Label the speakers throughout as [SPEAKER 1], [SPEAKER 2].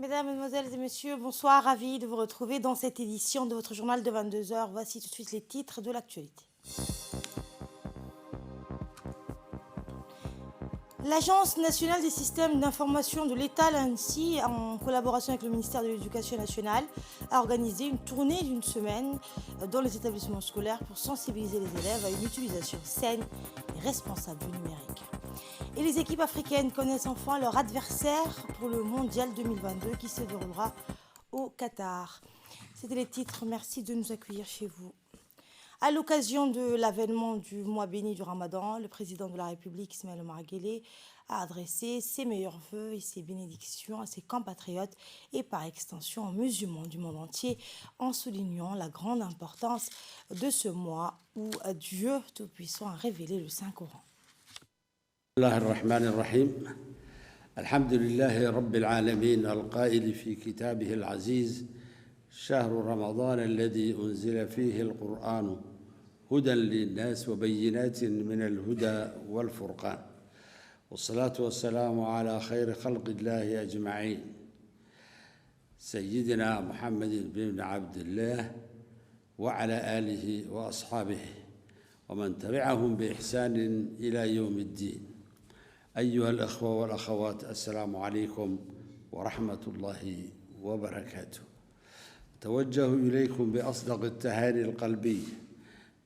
[SPEAKER 1] Mesdames, Mesdemoiselles et Messieurs, bonsoir, ravi de vous retrouver dans cette édition de votre journal de 22 heures. Voici tout de suite les titres de l'actualité. L'Agence nationale des systèmes d'information de l'État, l'ANSSI, en collaboration avec le ministère de l'Éducation nationale, a organisé une tournée d'une semaine dans les établissements scolaires pour sensibiliser les élèves à une utilisation saine et responsable du numérique. Et les équipes africaines connaissent enfin leur adversaire pour le Mondial 2022 qui se déroulera au Qatar. C'était les titres, merci de nous accueillir chez vous. À l'occasion de l'avènement du mois béni du Ramadan, le président de la République, Ismaël Omar Guelleh, a adressé ses meilleurs vœux et ses bénédictions à ses compatriotes et par extension aux musulmans du monde entier, en soulignant la grande importance de ce mois où Dieu Tout-Puissant a révélé le Saint-Coran.
[SPEAKER 2] الله الرحمن الرحيم الحمد لله رب العالمين القائل في كتابه العزيز شهر رمضان الذي أنزل فيه القرآن هدى للناس وبينات من الهدى والفرقان والصلاة والسلام على خير خلق الله أجمعين سيدنا محمد بن عبد الله وعلى آله وأصحابه ومن تبعهم بإحسان إلى يوم الدين أيها الأخوة والأخوات السلام عليكم ورحمة الله وبركاته أتوجه إليكم بأصدق التهاني القلبية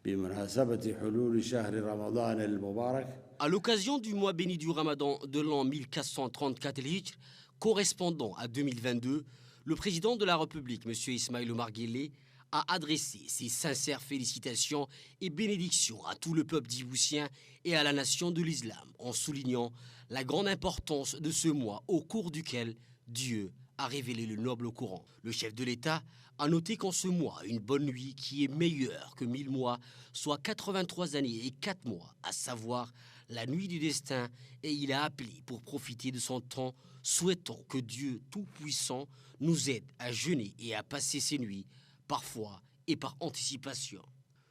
[SPEAKER 2] بمناسبة حلول شهر رمضان المبارك.
[SPEAKER 3] À l'occasion du mois béni du Ramadan de l'an 1434 Hijr, correspondant à 2022, le président de la République, M. Ismaël Omar Guelleh, a adressé ses sincères félicitations et bénédictions à tout le peuple djiboutien et à la nation de l'islam, en soulignant la grande importance de ce mois au cours duquel Dieu a révélé le noble Coran. Le chef de l'État a noté qu'en ce mois, une bonne nuit qui est meilleure que 1000 mois, soit 83 années et 4 mois, à savoir la nuit du destin, et il a appelé pour profiter de son temps, souhaitant que Dieu Tout-Puissant nous aide à jeûner et à passer ces nuits, parfois et par anticipation.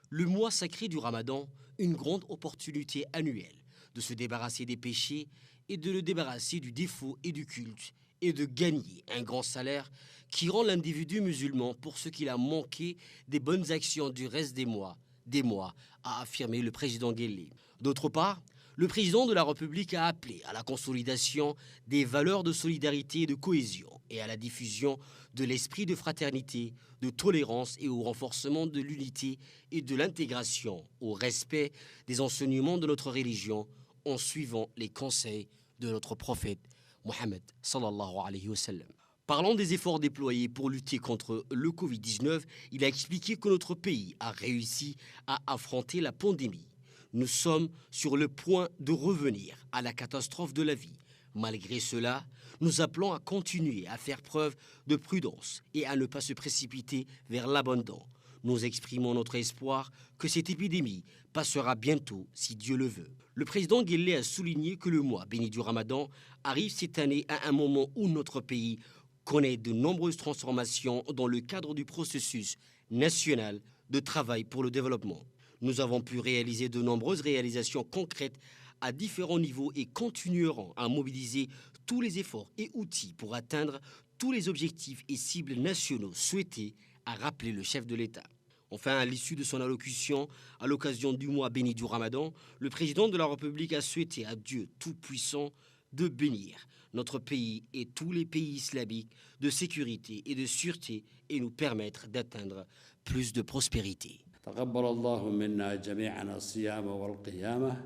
[SPEAKER 3] Le mois sacré du Ramadan, une grande opportunité annuelle de se débarrasser des péchés et de le débarrasser du défaut et du culte, et de gagner un grand salaire qui rend l'individu musulman pour ce qu'il a manqué des bonnes actions du reste des mois, a affirmé le président Guelleh. D'autre part, le président de la République a appelé à la consolidation des valeurs de solidarité et de cohésion et à la diffusion de l'esprit de fraternité, de tolérance et au renforcement de l'unité et de l'intégration, au respect des enseignements de notre religion en suivant les conseils de notre prophète Mohammed sallallahu alayhi wa sallam. Parlant des efforts déployés pour lutter contre le Covid-19, il a expliqué que notre pays a réussi à affronter la pandémie. Nous sommes sur le point de revenir à la catastrophe de la vie. Malgré cela, nous appelons à continuer à faire preuve de prudence et à ne pas se précipiter vers l'abandon. Nous exprimons notre espoir que cette épidémie passera bientôt si Dieu le veut. Le président Guelleh a souligné que le mois béni du Ramadan arrive cette année à un moment où notre pays connaît de nombreuses transformations dans le cadre du processus national de travail pour le développement. Nous avons pu réaliser de nombreuses réalisations concrètes à différents niveaux et continuerons à mobiliser tous les efforts et outils pour atteindre tous les objectifs et cibles nationaux souhaités, a rappelé le chef de l'État. Enfin, à l'issue de son allocution, à l'occasion du mois béni du Ramadan, le président de la République a souhaité à Dieu Tout-Puissant de bénir notre pays et tous les pays islamiques de sécurité et de sûreté et nous permettre d'atteindre plus de prospérité.
[SPEAKER 2] تقبل الله منا جميعا الصيام والقيامة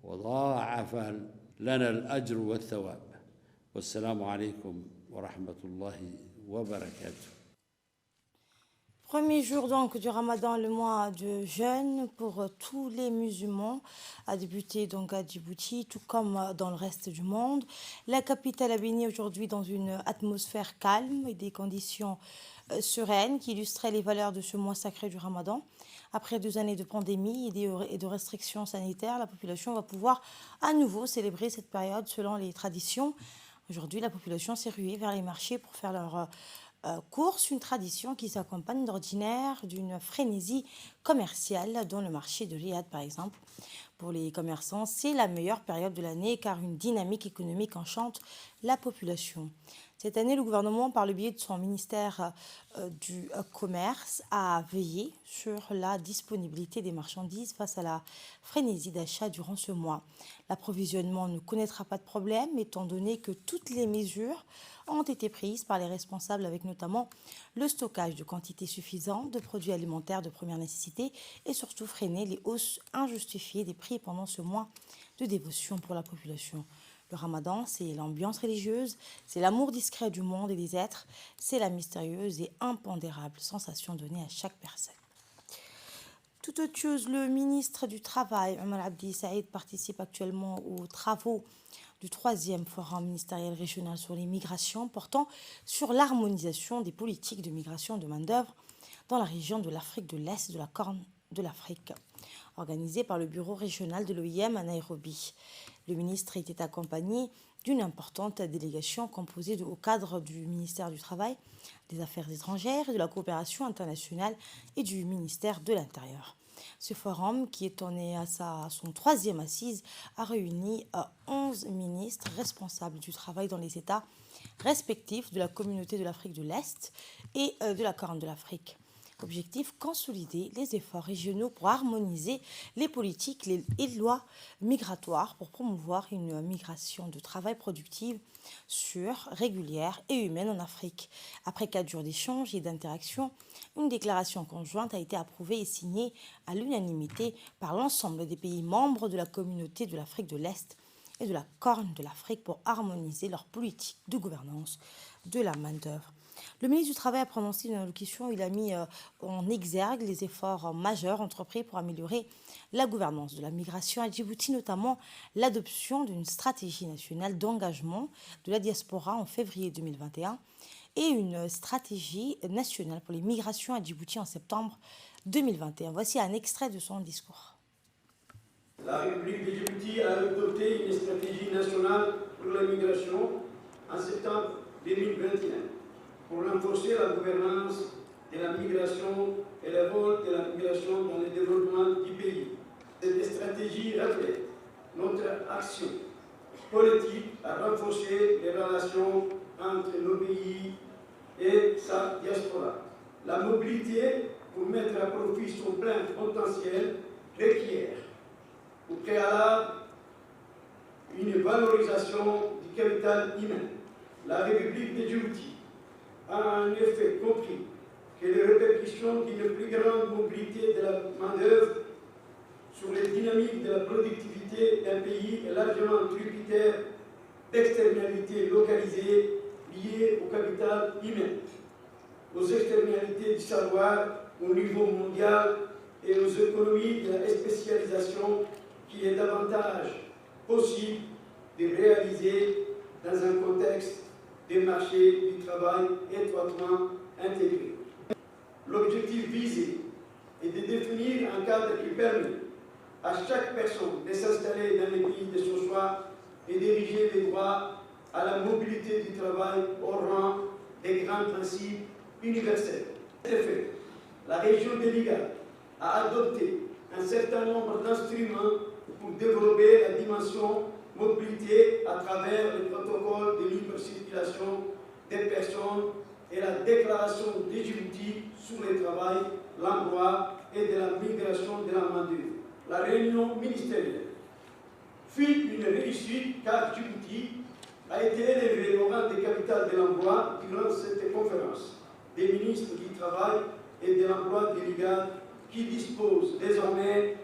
[SPEAKER 2] وضاعف لنا الأجر والثواب والسلام عليكم ورحمة الله وبركاته.
[SPEAKER 1] Premier jour donc du Ramadan, le mois de jeûne pour tous les musulmans, a débuté donc à Djibouti, tout comme dans le reste du monde. La capitale a baigné aujourd'hui dans une atmosphère calme et des conditions sereines qui illustraient les valeurs de ce mois sacré du Ramadan. Après 2 années de pandémie et de restrictions sanitaires, la population va pouvoir à nouveau célébrer cette période selon les traditions. Aujourd'hui, la population s'est ruée vers les marchés pour faire leur course, une tradition qui s'accompagne d'ordinaire d'une frénésie commerciale dans le marché de Riyad par exemple, Pour les commerçants, c'est la meilleure période de l'année car une dynamique économique enchante la population. Cette année, le gouvernement, par le biais de son ministère du Commerce, a veillé sur la disponibilité des marchandises face à la frénésie d'achat durant ce mois. L'approvisionnement ne connaîtra pas de problème étant donné que toutes les mesures ont été prises par les responsables avec notamment le stockage de quantités suffisantes de produits alimentaires de première nécessité et surtout freiner les hausses injustifiées des prix pendant ce mois de dévotion pour la population. Le ramadan, c'est l'ambiance religieuse, c'est l'amour discret du monde et des êtres, c'est la mystérieuse et impondérable sensation donnée à chaque personne. Tout autre chose, le ministre du Travail, Omar Abdi Saïd, participe actuellement aux travaux du 3e forum ministériel régional sur les migrations portant sur l'harmonisation des politiques de migration de main-d'œuvre dans la région de l'Afrique de l'Est et de la Corne de l'Afrique, organisé par le bureau régional de l'OIM à Nairobi. Le ministre était accompagné d'une importante délégation composée au cadre du ministère du Travail, des Affaires étrangères et de la coopération internationale et du ministère de l'Intérieur. Ce forum, qui est en est à son 3e assise, a réuni 11 ministres responsables du travail dans les États respectifs de la communauté de l'Afrique de l'Est et de la Corne de l'Afrique. Objectif, consolider les efforts régionaux pour harmoniser les politiques et les lois migratoires pour promouvoir une migration de travail productive, sûre, régulière et humaine en Afrique. Après 4 jours d'échanges et d'interactions, une déclaration conjointe a été approuvée et signée à l'unanimité par l'ensemble des pays membres de la communauté de l'Afrique de l'Est et de la Corne de l'Afrique pour harmoniser leur politique de gouvernance de la main-d'œuvre. Le ministre du Travail a prononcé une allocution. Il a mis en exergue les efforts majeurs entrepris pour améliorer la gouvernance de la migration à Djibouti, notamment l'adoption d'une stratégie nationale d'engagement de la diaspora en février 2021 et une stratégie nationale pour les migrations à Djibouti en septembre 2021. Voici un extrait de son discours.
[SPEAKER 4] La République de Djibouti a adopté une stratégie nationale pour la migration en septembre 2021 pour renforcer la gouvernance de la migration et le rôle de la migration dans le développement du pays. Cette stratégie reflète notre action politique à renforcer les relations entre nos pays et sa diaspora. La mobilité pour mettre à profit son plein potentiel requiert au préalable une valorisation du capital humain. La République de Djibouti a en effet compris que les répercussions d'une plus grande mobilité de la main-d'œuvre sur les dynamiques de la productivité d'un pays est largement tributaire d'externalités localisées liées au capital humain, aux externalités du savoir au niveau mondial et aux économies de la spécialisation qu'il est davantage possible de réaliser dans un contexte des marchés du travail étroitement intégrés. L'objectif visé est de définir un cadre qui permet à chaque personne de s'installer dans les pays de son choix et d'ériger les droits à la mobilité du travail au rang des grands principes universels. En effet, la région de l'IGAD a adopté un certain nombre d'instruments pour développer la dimension mobilité à travers le protocole de libre circulation des personnes et la déclaration de Djibouti sur le travail, l'emploi et de la migration de la main-d'œuvre. La réunion ministérielle fut une réussite car Djibouti a été élevé au rang de capitale de l'emploi durant cette conférence des ministres du Travail et de l'Emploi de l'IGAD qui dispose désormais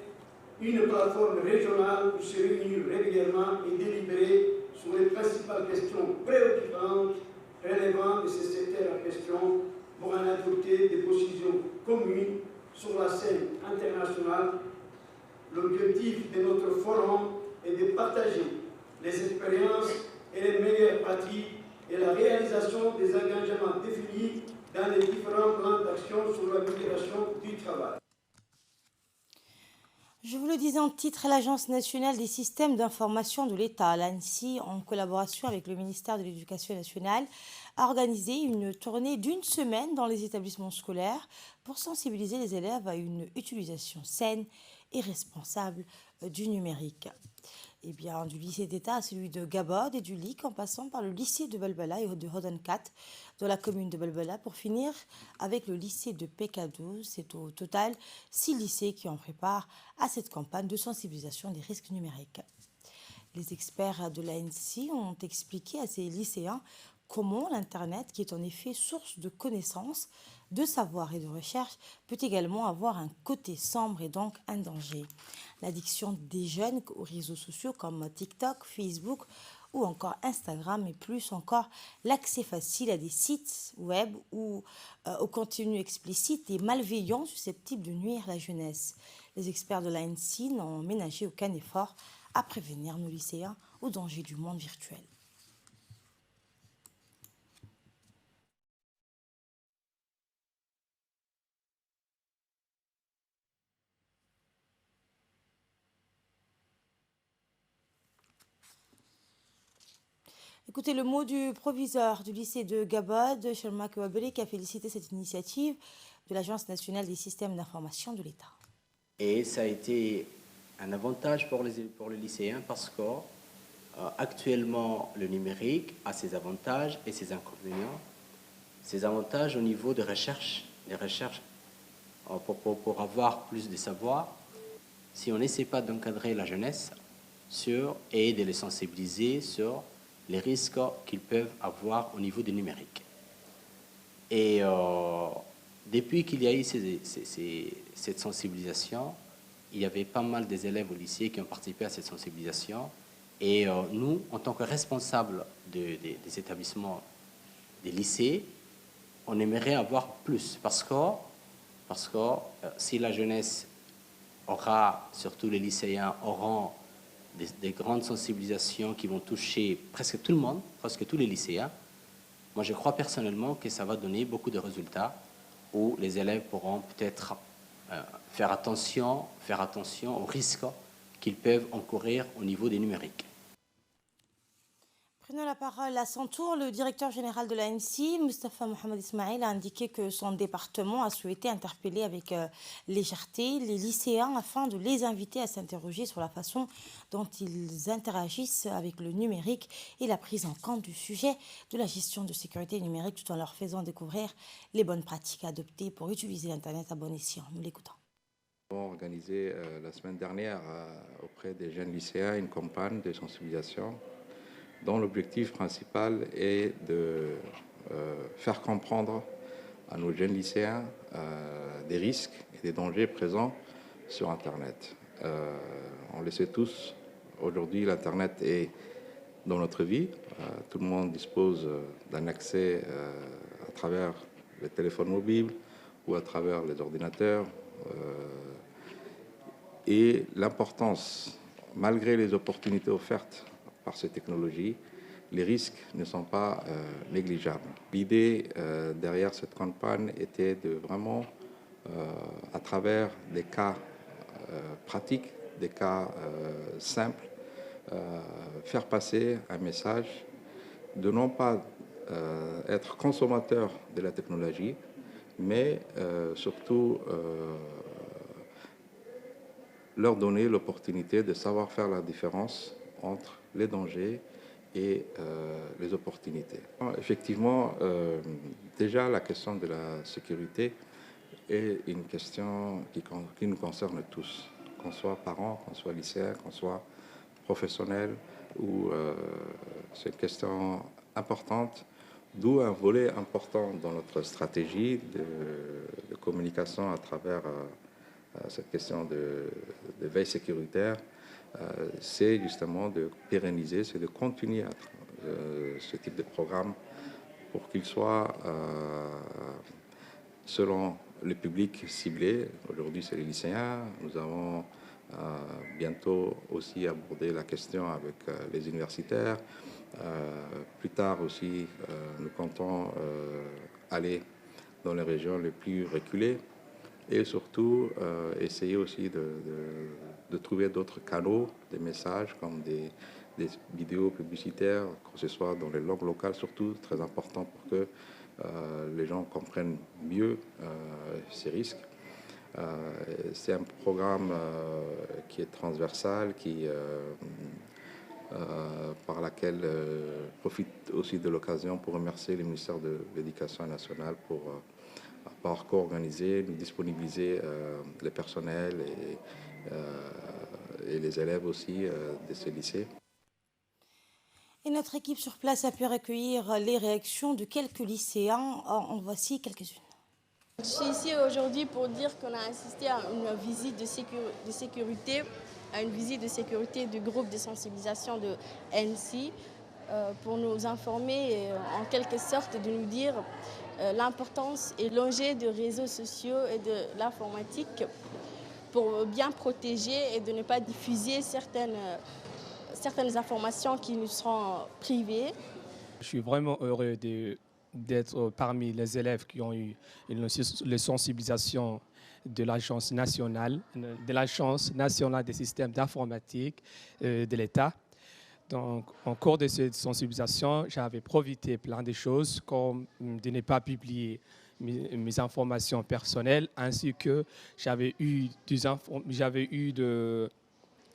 [SPEAKER 4] une plateforme régionale pour se réunir régulièrement et délibérer sur les principales questions préoccupantes relevant de ces secteurs en question pour en adopter des décisions communes sur la scène internationale. L'objectif de notre forum est de partager les expériences et les meilleures pratiques et la réalisation des engagements définis dans les différents plans d'action sur la migration du travail.
[SPEAKER 1] Je vous le disais en titre, l'Agence nationale des systèmes d'information de l'État, l'ANSSI, en collaboration avec le ministère de l'Éducation nationale, a organisé une tournée d'une semaine dans les établissements scolaires pour sensibiliser les élèves à une utilisation saine et responsables du numérique. Eh bien, du lycée d'État à celui de Gabod et du LIC, en passant par le lycée de Balbala et de Hodenkat, dans la commune de Balbala, pour finir avec le lycée de PK12. C'est au total 6 lycées qui en préparent à cette campagne de sensibilisation des risques numériques. Les experts de l'ANSSI ont expliqué à ces lycéens comment l'Internet, qui est en effet source de connaissances, de savoir et de recherche, peut également avoir un côté sombre et donc un danger. L'addiction des jeunes aux réseaux sociaux comme TikTok, Facebook ou encore Instagram, et plus encore l'accès facile à des sites web ou au contenu explicite et malveillant susceptible de nuire à la jeunesse. Les experts de l'ANSSI n'ont ménagé aucun effort à prévenir nos lycéens aux dangers du monde virtuel. Écoutez le mot du proviseur du lycée de Gabod, Sharma Kouabeli, qui a félicité cette initiative de l'Agence nationale des systèmes d'information de l'État.
[SPEAKER 5] Et ça a été un avantage pour les lycéens parce que actuellement, le numérique a ses avantages et ses inconvénients. Ses avantages au niveau des recherches pour avoir plus de savoir. Si on n'essaie pas d'encadrer la jeunesse et de les sensibiliser sur les risques qu'ils peuvent avoir au niveau du numérique. Et depuis qu'il y a eu cette sensibilisation, il y avait pas mal des élèves au lycée qui ont participé à cette sensibilisation. Et nous, en tant que responsables des établissements, des lycées, on aimerait avoir plus. Parce que si la jeunesse aura, surtout les lycéens, auront des grandes sensibilisations qui vont toucher presque tout le monde, presque tous les lycéens, moi je crois personnellement que ça va donner beaucoup de résultats où les élèves pourront peut-être faire attention aux risques qu'ils peuvent encourir au niveau des numériques.
[SPEAKER 1] Prenant la parole à son tour, le directeur général de l'ANSSI, Mustafa Mohamed Ismail, a indiqué que son département a souhaité interpeller avec légèreté les lycéens afin de les inviter à s'interroger sur la façon dont ils interagissent avec le numérique et la prise en compte du sujet de la gestion de sécurité numérique, tout en leur faisant découvrir les bonnes pratiques à adopter pour utiliser Internet à bon escient. Nous l'écoutons.
[SPEAKER 6] Nous avons organisé la semaine dernière auprès des jeunes lycéens une campagne de sensibilisation dont l'objectif principal est de faire comprendre à nos jeunes lycéens des risques et des dangers présents sur Internet. On le sait tous, aujourd'hui l'Internet est dans notre vie. Tout le monde dispose d'un accès à travers les téléphones mobiles ou à travers les ordinateurs. Et l'importance, malgré les opportunités offertes par ces technologies, les risques ne sont pas négligeables. L'idée derrière cette campagne était de vraiment, à travers des cas pratiques, des cas simples, faire passer un message de non pas être consommateur de la technologie, mais surtout leur donner l'opportunité de savoir faire la différence entre les dangers et les opportunités. Effectivement, déjà la question de la sécurité est une question qui nous concerne tous, qu'on soit parents, qu'on soit lycéens, qu'on soit professionnels, ou c'est une question importante, d'où un volet important dans notre stratégie de communication à travers cette question de veille sécuritaire. C'est justement de pérenniser, c'est de continuer ce type de programme pour qu'il soit selon le public ciblé. Aujourd'hui, c'est les lycéens. Nous allons bientôt aussi aborder la question avec les universitaires. Plus tard aussi, nous comptons aller dans les régions les plus reculées et surtout essayer aussi de trouver d'autres canaux, des messages comme des vidéos publicitaires, que ce soit dans les langues locales, surtout très important pour que les gens comprennent mieux ces risques. C'est un programme qui est transversal, par laquelle profite aussi de l'occasion pour remercier le ministère de l'Éducation nationale pour avoir co-organisé, nous disponibiliser les personnels et les élèves aussi de ces lycées.
[SPEAKER 1] Et notre équipe sur place a pu recueillir les réactions de quelques lycéens. En voici quelques-unes.
[SPEAKER 7] Je suis ici aujourd'hui pour dire qu'on a assisté à une visite de sécurité, du groupe de sensibilisation de NC pour nous informer et en quelque sorte de nous dire l'importance et l'enjeu des réseaux sociaux et de l'informatique pour bien protéger et de ne pas diffuser certaines informations qui nous seront privées.
[SPEAKER 8] Je suis vraiment heureux d'être parmi les élèves qui ont eu les sensibilisations de l'Agence nationale des systèmes d'informatique de l'État. Donc, en cours de cette sensibilisation, j'avais profité plein de choses, comme de ne pas publier mes informations personnelles, ainsi que j'avais eu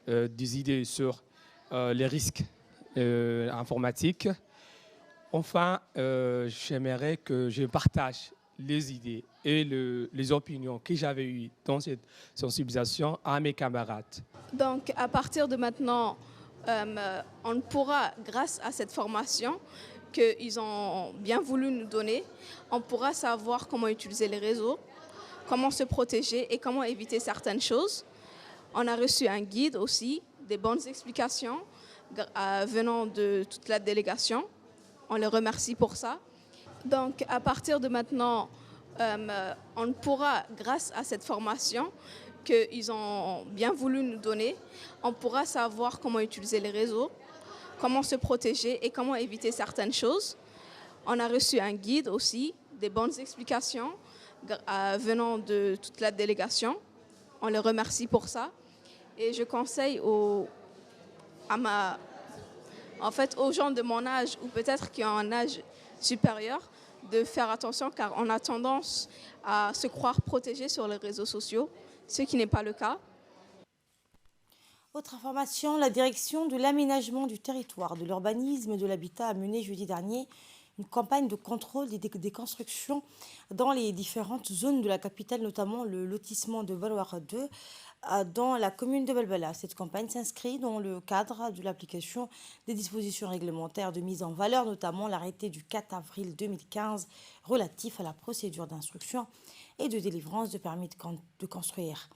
[SPEAKER 8] des idées sur les risques informatiques. Enfin, j'aimerais que je partage les idées et les opinions que j'avais eues dans cette sensibilisation à mes camarades.
[SPEAKER 7] Donc, à partir de maintenant, on pourra, grâce à cette formation qu'ils ont bien voulu nous donner, on pourra savoir comment utiliser les réseaux, comment se protéger et comment éviter certaines choses. On a reçu un guide aussi, des bonnes explications venant de toute la délégation. On les remercie pour ça. Donc, à partir de maintenant, on pourra, grâce à cette formation qu'ils ont bien voulu nous donner, on pourra savoir comment utiliser les réseaux, comment se protéger et comment éviter certaines choses. On a reçu un guide aussi, des bonnes explications venant de toute la délégation. On les remercie pour ça. Et je conseille aux gens de mon âge ou peut-être qui ont un âge supérieur de faire attention car on a tendance à se croire protégé sur les réseaux sociaux, ce qui n'est pas le cas.
[SPEAKER 1] Autre information, la direction de l'aménagement du territoire, de l'urbanisme et de l'habitat a mené jeudi dernier une campagne de contrôle des constructions dans les différentes zones de la capitale, notamment le lotissement de Balouara 2 dans la commune de Belbela. Cette campagne s'inscrit dans le cadre de l'application des dispositions réglementaires de mise en valeur, notamment l'arrêté du 4 avril 2015 relatif à la procédure d'instruction et de délivrance de permis de construire.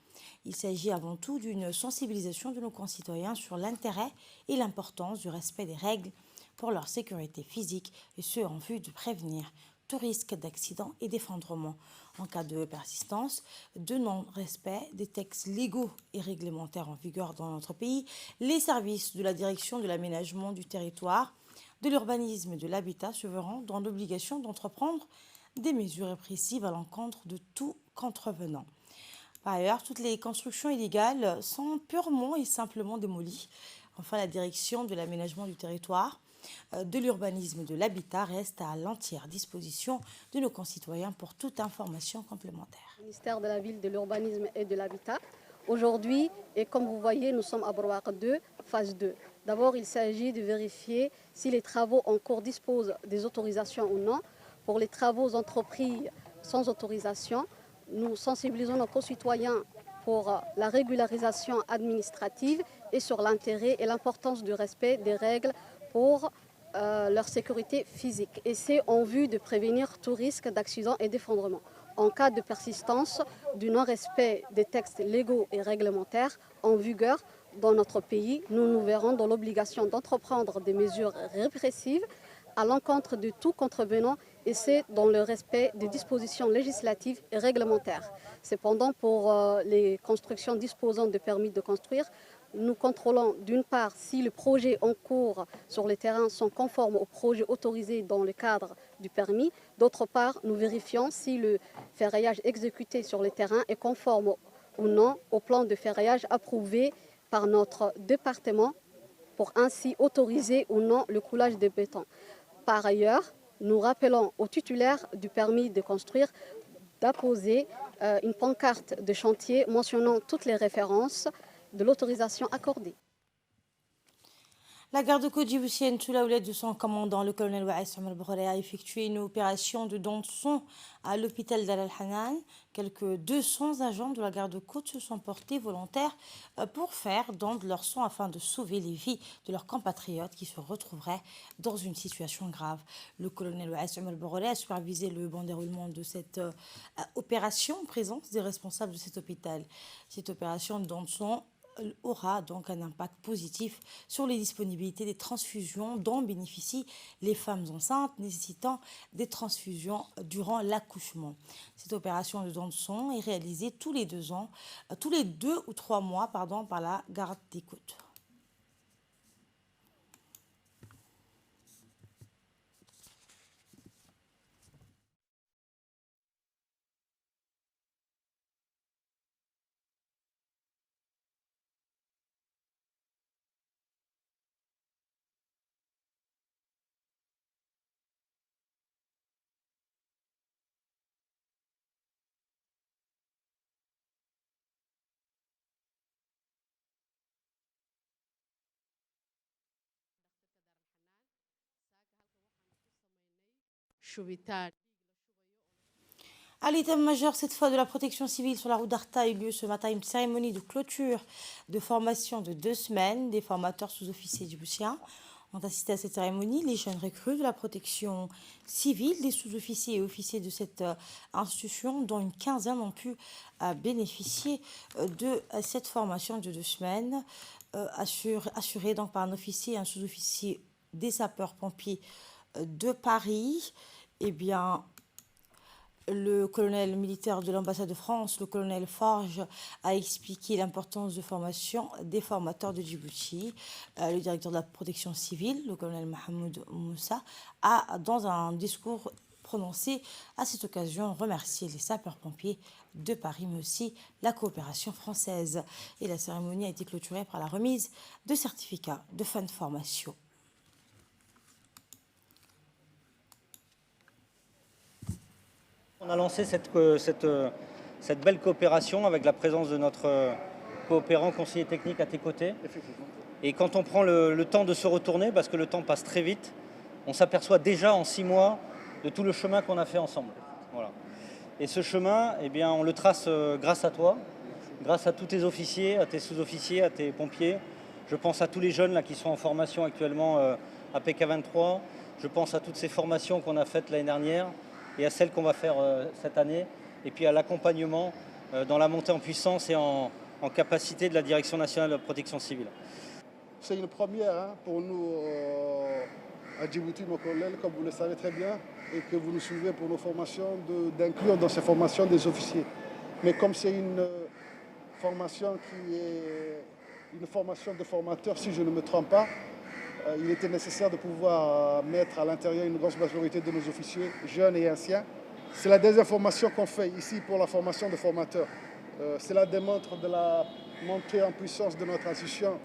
[SPEAKER 1] Il s'agit avant tout d'une sensibilisation de nos concitoyens sur l'intérêt et l'importance du respect des règles pour leur sécurité physique et ce en vue de prévenir tout risque d'accident et d'effondrement. En cas de persistance, de non-respect des textes légaux et réglementaires en vigueur dans notre pays, les services de la direction de l'aménagement du territoire, de l'urbanisme et de l'habitat se verront dans l'obligation d'entreprendre des mesures répressives à l'encontre de tout contrevenant. Par ailleurs, toutes les constructions illégales sont purement et simplement démolies. Enfin, la direction de l'aménagement du territoire, de l'urbanisme et de l'habitat reste à l'entière disposition de nos concitoyens pour toute information complémentaire.
[SPEAKER 9] Ministère de la Ville, de l'Urbanisme et de l'Habitat. Aujourd'hui, et comme vous voyez, nous sommes à Balouara 2, phase 2. D'abord, il s'agit de vérifier si les travaux en cours disposent des autorisations ou non. Pour les travaux entrepris sans autorisation, nous sensibilisons nos concitoyens pour la régularisation administrative et sur l'intérêt et l'importance du respect des règles pour leur sécurité physique. Et c'est en vue de prévenir tout risque d'accident et d'effondrement. En cas de persistance du non-respect des textes légaux et réglementaires en vigueur dans notre pays, nous nous verrons dans l'obligation d'entreprendre des mesures répressives à l'encontre de tout contrevenant et c'est dans le respect des dispositions législatives et réglementaires. Cependant, pour les constructions disposant de permis de construire, nous contrôlons d'une part si les projets en cours sur les terrains sont conformes aux projets autorisés dans le cadre du permis. D'autre part, nous vérifions si le ferraillage exécuté sur les terrains est conforme ou non au plan de ferraillage approuvé par notre département pour ainsi autoriser ou non le coulage de béton. Par ailleurs, nous rappelons aux titulaires du permis de construire d'apposer une pancarte de chantier mentionnant toutes les références de l'autorisation accordée.
[SPEAKER 1] La garde-côte djiboutienne, sous la houlette de son commandant, le colonel Waïs Omar Bghoré, a effectué une opération de don de sang à l'hôpital d'Al Hanan. Quelques 200 agents de la garde-côte se sont portés volontaires pour faire don de leur sang afin de sauver les vies de leurs compatriotes qui se retrouveraient dans une situation grave. Le colonel Waïs Omar Bghoré a supervisé le bon déroulement de cette opération en présence des responsables de cet hôpital. Cette opération de don de sang aura donc un impact positif sur les disponibilités des transfusions dont bénéficient les femmes enceintes nécessitant des transfusions durant l'accouchement. Cette opération de don de sang est réalisée tous les 2 ou 3 mois par la garde des côtes. À l'état-major, cette fois de la protection civile sur la route d'Arta, a eu lieu ce matin une cérémonie de clôture de formation de 2 semaines. Des formateurs sous-officiers djiboutiens ont assisté à cette cérémonie. Les jeunes recrues de la protection civile, les sous-officiers et officiers de cette institution, dont une quinzaine ont pu bénéficier de cette formation de 2 semaines, assurée donc par un officier et un sous-officier des sapeurs-pompiers de Paris. Eh bien, le colonel militaire de l'ambassade de France, le colonel Forge, a expliqué l'importance de formation des formateurs de Djibouti. Le directeur de la protection civile, le colonel Mahmoud Moussa, a, dans un discours prononcé à cette occasion, remercié les sapeurs-pompiers de Paris, mais aussi la coopération française. Et la cérémonie a été clôturée par la remise de certificats de fin de formation.
[SPEAKER 10] On a lancé cette belle coopération avec la présence de notre coopérant conseiller technique à tes côtés. Et quand on prend le temps de se retourner, parce que le temps passe très vite, on s'aperçoit déjà en 6 mois de tout le chemin qu'on a fait ensemble. Voilà. Et ce chemin, eh bien, on le trace grâce à toi, grâce à tous tes officiers, à tes sous-officiers, à tes pompiers. Je pense à tous les jeunes là, qui sont en formation actuellement à PK23. Je pense à toutes ces formations qu'on a faites l'année dernière et à celles qu'on va faire cette année, et puis à l'accompagnement dans la montée en puissance et en capacité de la Direction nationale de la protection civile.
[SPEAKER 11] C'est une première pour nous à Djibouti, mon colonel, comme vous le savez très bien, et que vous nous suivez pour nos formations, d'inclure dans ces formations des officiers. Mais comme c'est une formation qui est une formation de formateurs, si je ne me trompe pas, il était nécessaire de pouvoir mettre à l'intérieur une grosse majorité de nos officiers, jeunes et anciens. C'est la deuxième formation qu'on fait ici pour la formation de formateurs. Cela démontre de la montée en puissance de notre institution,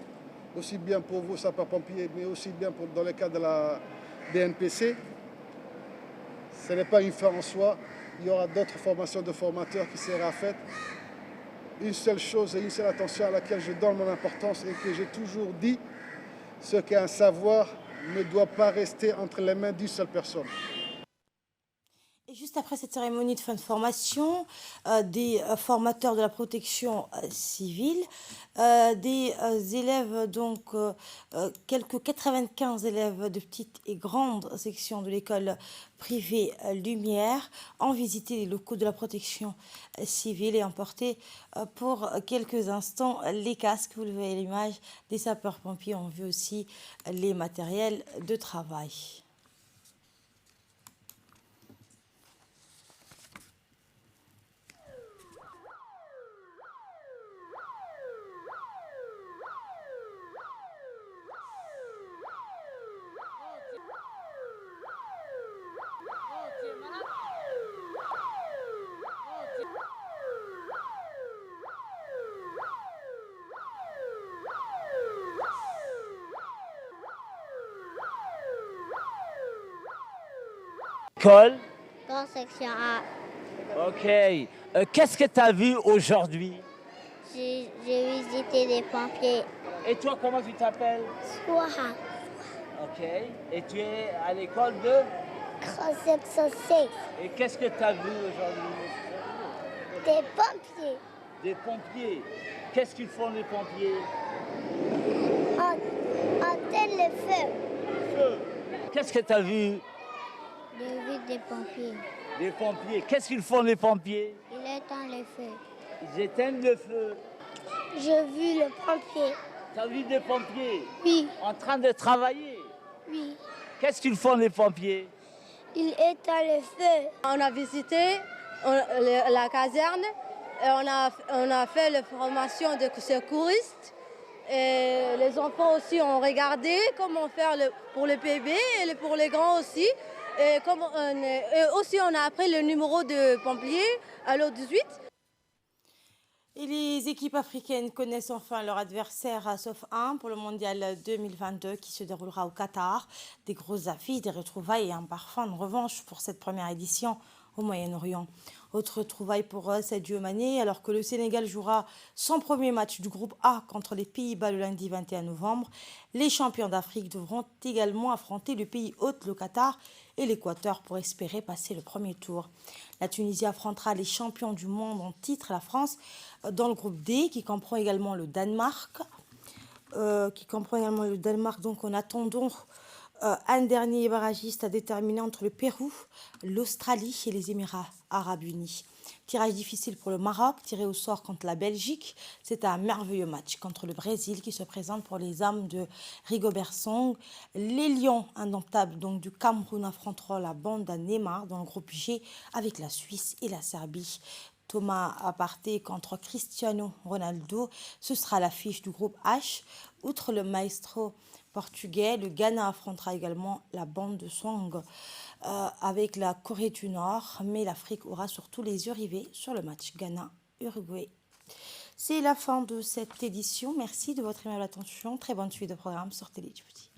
[SPEAKER 11] aussi bien pour vous, sapeurs-pompiers, mais aussi bien dans le cas de la BNPC. Ce n'est pas une fin en soi. Il y aura d'autres formations de formateurs qui seront faites. Une seule chose et une seule attention à laquelle je donne mon importance et que j'ai toujours dit, c'est qu'un savoir ne doit pas rester entre les mains d'une seule personne.
[SPEAKER 1] Et juste après cette cérémonie de fin de formation, des formateurs de la protection civile, des élèves, donc quelques 95 élèves de petite et grande section de l'école privée Lumière, ont visité les locaux de la protection civile et ont porté pour quelques instants les casques. Vous le voyez à l'image, des sapeurs-pompiers ont vu aussi les matériels de travail.
[SPEAKER 12] École. Grande section A. Ok. Qu'est-ce que tu as vu aujourd'hui?
[SPEAKER 13] J'ai visité des pompiers.
[SPEAKER 12] Et toi, comment tu t'appelles?
[SPEAKER 13] Soha.
[SPEAKER 12] Ok. Et tu es à l'école de?
[SPEAKER 13] Conception 6.
[SPEAKER 12] Et qu'est-ce que tu as vu aujourd'hui?
[SPEAKER 13] Des pompiers.
[SPEAKER 12] Des pompiers. Qu'est-ce qu'ils font les pompiers?
[SPEAKER 13] Éteindre le feu.
[SPEAKER 12] Le feu. Qu'est-ce que tu as vu?
[SPEAKER 13] J'ai vu des pompiers.
[SPEAKER 12] Des pompiers. Qu'est-ce qu'ils font les pompiers?
[SPEAKER 13] Ils éteignent le feu.
[SPEAKER 12] Ils éteignent le feu.
[SPEAKER 13] J'ai vu le pompier.
[SPEAKER 12] Tu as vu des pompiers?
[SPEAKER 13] Oui.
[SPEAKER 12] En train de travailler?
[SPEAKER 13] Oui.
[SPEAKER 12] Qu'est-ce qu'ils font les pompiers?
[SPEAKER 13] Ils éteignent le feu.
[SPEAKER 14] On a visité la caserne et on a fait la formation de secouristes. Et les enfants aussi ont regardé comment faire pour les bébés et pour les grands aussi. Et aussi on a appris le numéro de pompier à l'eau 18.
[SPEAKER 1] Et les équipes africaines connaissent enfin leur adversaire, sauf un, pour le mondial 2022 qui se déroulera au Qatar. Des grosses affiches, des retrouvailles et un parfum de revanche pour cette première édition au Moyen-Orient. Autre trouvaille pour Sadio Mané, alors que le Sénégal jouera son premier match du groupe A contre les Pays-Bas le lundi 21 novembre. Les champions d'Afrique devront également affronter le pays hôte, le Qatar, et l'Équateur pour espérer passer le premier tour. La Tunisie affrontera les champions du monde en titre, la France, dans le groupe D, qui comprend également le Danemark. Donc en attendant un dernier barragiste à déterminer entre le Pérou, l'Australie et les Émirats arabes unis. Tirage difficile pour le Maroc, tiré au sort contre la Belgique. C'est un merveilleux match contre le Brésil qui se présente pour les âmes de Rigobert Song. Les Lions indomptables donc, du Cameroun affronteront la bande à Neymar dans le groupe G avec la Suisse et la Serbie. Thomas Partey contre Cristiano Ronaldo, ce sera l'affiche du groupe H. Outre le maestro portugais, le Ghana affrontera également la bande de Swang avec la Corée du Nord, mais l'Afrique aura surtout les yeux rivés sur le match Ghana-Uruguay. C'est la fin de cette édition. Merci de votre aimable attention. Très bonne suite de programme sur Télé Djibouti.